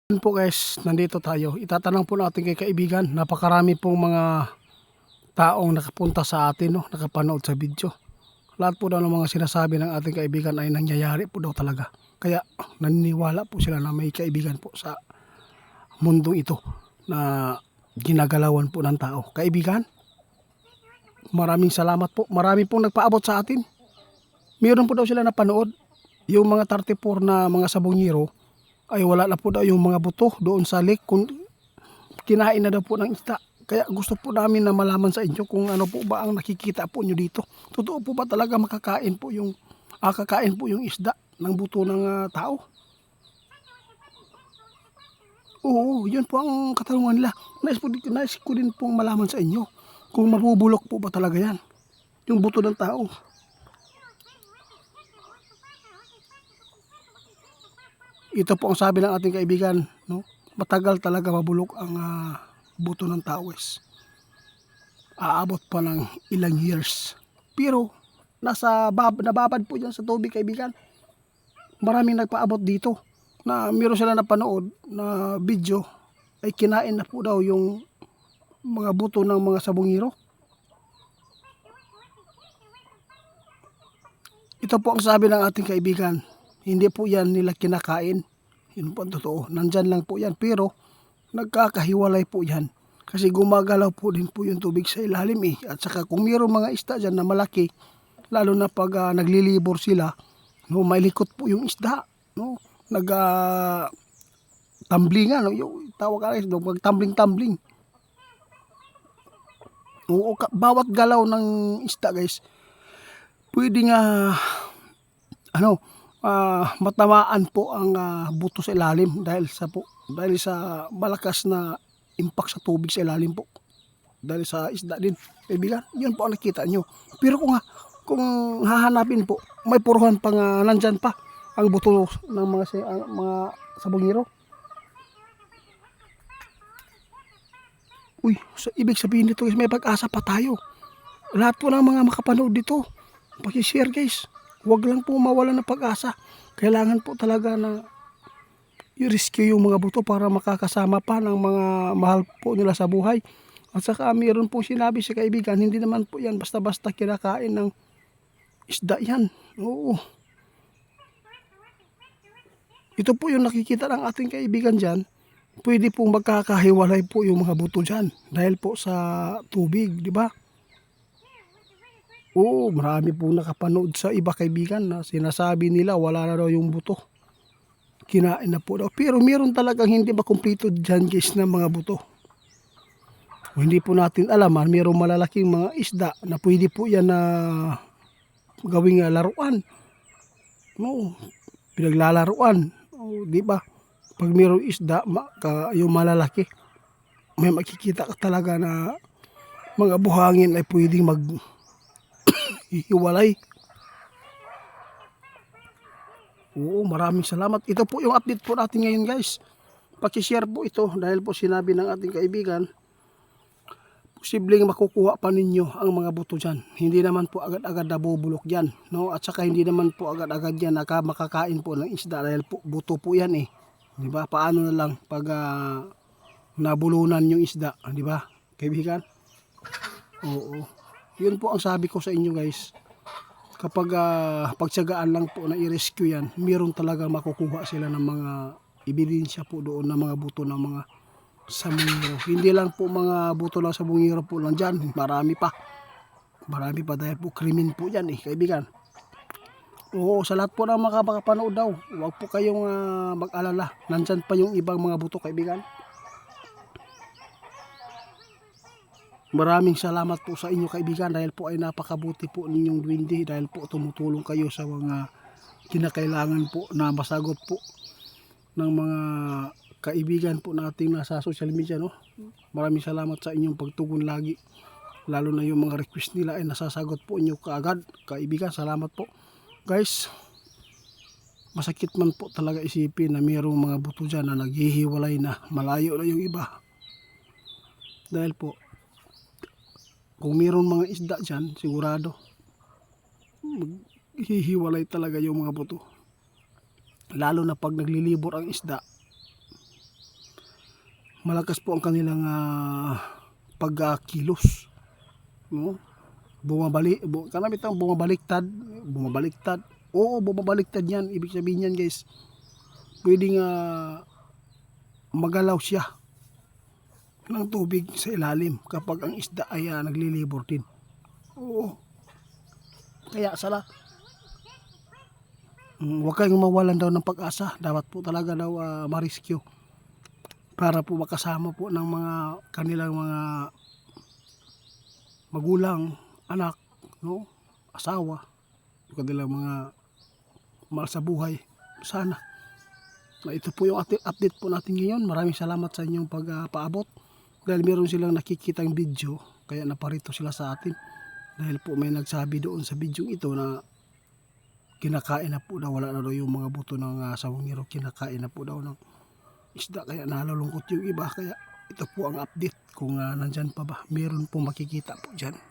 Yun po guys, nandito tayo. Itatanong po natin kay kaibigan. Napakarami pong mga taong nakapunta sa atin, no? Nakapanood sa video. Lahat po daw ng mga sinasabi ng ating kaibigan ay nangyayari po daw talaga. Kaya naniniwala po sila na may kaibigan po sa mundong ito na ginagalawan po ng tao. Kaibigan, maraming salamat po. Marami pong nagpaabot sa atin. Mayroon po daw sila napanood. Yung mga 34 na mga sabongero ay wala na po daw yung mga buto doon sa lake, kung kinain na daw po ng isda. Kaya gusto po namin na malaman sa inyo kung ano po ba ang nakikita po nyo dito. Totoo po ba talaga kakain po yung isda ng buto ng tao? Oo, yun po ang katanungan nila. Nais ko din pong malaman sa inyo kung mabubulok po ba talaga yan, yung buto ng tao. Ito po ang sabi ng ating kaibigan, no? Matagal talaga mabulok ang buto ng tao, guys. Aabot pa ng ilang years. Pero nababad po yan sa tubig, kaibigan. Maraming nagpaabot dito na meron sila napanood na video ay kinain na po daw yung mga buto ng mga sabongero. Ito po ang sabi ng ating kaibigan. Hindi po yan nila kinakain. Yun po ang totoo. Nandyan lang po yan. Pero nagkakahiwalay po yan. Kasi gumagalaw po din po yung tubig sa ilalim eh. At saka kung mayroong mga isda dyan na malaki, lalo na pag naglilibor sila, no, may likot po yung isda. No? Tamblingan. No? Yung tawag ka rin, pag tumbling-tumbling. Oo, bawat galaw ng isda, guys, pwede nga matamaan po ang buto sa ilalim dahil sa malakas na impact sa tubig sa ilalim po, dahil sa isda din, kaibigan. Yun po ang nakita nyo. Pero kung hahanapin po, may puruhan pang nandyan pa ang buto ng mga sabongero. Uy, ibig sabihin nito, guys, may pag-asa pa tayo. Lahat po ng mga makapanood dito, pag-share, guys. Huwag lang po mawala ng pag-asa. Kailangan po talaga na i-rescue yung mga buto para makakasama pa ng mga mahal po nila sa buhay. At saka mayroon pong sinabi sa kaibigan, hindi naman po yan basta-basta kinakain ng isda yan. Oo. Ito po yung nakikita ng ating kaibigan dyan. Pwede pong magkakahiwalay po yung mga buto dyan dahil po sa tubig, di ba? Oo, marami pong nakapanood sa iba, kaibigan, na sinasabi nila wala na daw yung buto. Kinain na po daw. Pero meron talagang hindi ba kumpleto dyan, guys, na mga buto. O, hindi po natin alaman, merong malalaking mga isda na pwede po yan na gawing laruan. No, pinaglalaruan. O, di ba? Pag merong isda, yung malalaki, may makikita ka talaga na mga buhangin ay pwedeng hiwalay. Oo, maraming salamat. Ito po yung update po natin ngayon, guys. Paki-share po ito dahil po sinabi ng ating kaibigan, posibleng makukuha pa ninyo ang mga buto dyan. Hindi naman po agad-agad nabubulok dyan, no? At saka hindi naman po agad-agad yan makakain po ng isda dahil po buto po yan eh. Di ba? Paano na lang pag nabulunan yung isda, di ba, kaibigan? Oo. Yun po ang sabi ko sa inyo, guys. Kapag pagtsagaan lang po na i-rescue yan, meron talaga makukuha sila ng mga ebidensya po doon na mga buto ng mga sabongero. Hindi lang po mga buto ng sabongero po lang dyan, marami pa dahil po krimen po yan eh, kaibigan. Oo, sa lahat po ng makapanood daw, huwag po kayong mag-alala, nandyan pa yung ibang mga buto, kaibigan. Maraming salamat po sa inyo, kaibigan, dahil po ay napakabuti po ninyong duwende, dahil po tumutulong kayo sa mga kinakailangan po na masagot po ng mga kaibigan po nating nasa social media, no? Maraming salamat sa inyong pagtugon lagi, lalo na yung mga request nila ay nasasagot po inyo kaagad, kaibigan. Salamat po, guys. Masakit man po talaga isipin na mayroong mga buto dyan na naghihiwalay na, malayo na yung iba. Dahil po kung mayroong mga isda dyan, sigurado maghihiwalay talaga yung mga buto. Lalo na pag naglilibor ang isda, malakas po ang kanilang pagkilos, no? Bumabaliktad. Oo, bumabaliktad yan. Ibig sabihin yan guys, pwedeng magalaw siya ng tubig sa ilalim kapag ang isda ay naglilibor din. Oo. Kaya huwag kayong mawalan daw ng pag-asa. Dapat po talaga daw ma-rescue para po makasama po ng mga kanilang mga magulang, anak, no, asawa, kanilang mga mahal sa buhay. Sana ito po yung update po natin ngayon. Maraming salamat sa inyong pagpaabot dahil meron silang nakikitang video kaya naparito sila sa atin dahil po may nagsabi doon sa video ito na kinakain na po daw, wala na daw yung mga buto ng sawangiro, kinakain na po daw ng isda, kaya nalulungkot yung iba. Kaya ito po ang update kung nandyan pa ba, meron po makikita po dyan.